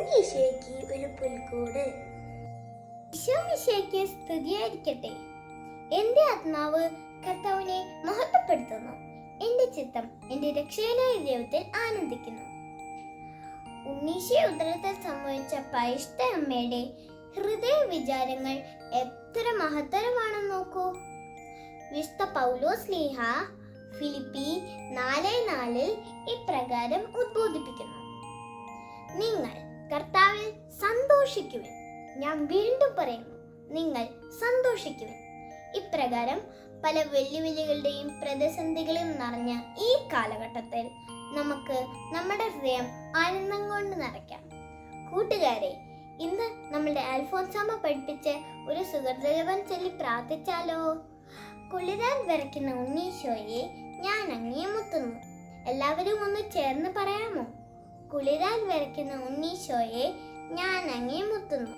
ഉണ്ണീശോയ്ക്ക് ഒരു പുൽക്കൂട്. ഈശോമിശിഹായ്ക്ക് സ്തുതിയായിരിക്കട്ടെ. എന്റെ ആത്മാവ് കർത്താവിനെ മഹത്വപ്പെടുത്തുന്നു. എന്റെ ചിത്തം എന്റെ രക്ഷകനായ ദൈവത്തിൽ ആനന്ദിക്കുന്നു. ഉണ്ണീശോ ഉദരത്തിൽ സംഭവിച്ച പരിശുദ്ധ അമ്മയുടെ ഹൃദയ വിചാരങ്ങൾ എത്ര മഹത്തരമാണെന്ന് നോക്കൂ. വിശുദ്ധ പൗലോസ് ശ്ലീഹ ഫിലിപ്പി 4:4 ഇപ്രകാരം ഉദ്ബോധിപ്പിക്കുന്നു: നിങ്ങൾ കർത്താവിൽ സന്തോഷിക്കുവിൻ. ഞാൻ വീണ്ടും പറയുന്നു, നിങ്ങൾ സന്തോഷിക്കുവിൻ. ഇപ്രകാരം പല വെല്ലുവിളികളുടെയും പ്രതിസന്ധികളും നിറഞ്ഞ ഈ കാലഘട്ടത്തിൽ നമുക്ക് നമ്മുടെ ഹൃദയം ആനന്ദം കൊണ്ട് നിറയ്ക്കാം. കൂട്ടുകാരെ, ഇന്ന് നമ്മളുടെ അൽഫോൻസാമ്മ പഠിപ്പിച്ച് ഒരു സുഹൃതജപം ചൊല്ലി പ്രാർത്ഥിച്ചാലോ? കുളിരാൻ വിറയ്ക്കുന്ന ഉണ്ണീശോയെ ഞാൻ അങ്ങേ മുത്തുന്നു. എല്ലാവരും ഒന്ന് ചേർന്ന് പറയാമോ? കുളിരാൻ വിറയ്ക്കുന്ന ഉണ്ണീശോയെ ഞാൻ അങ്ങേ മുത്തുന്നു.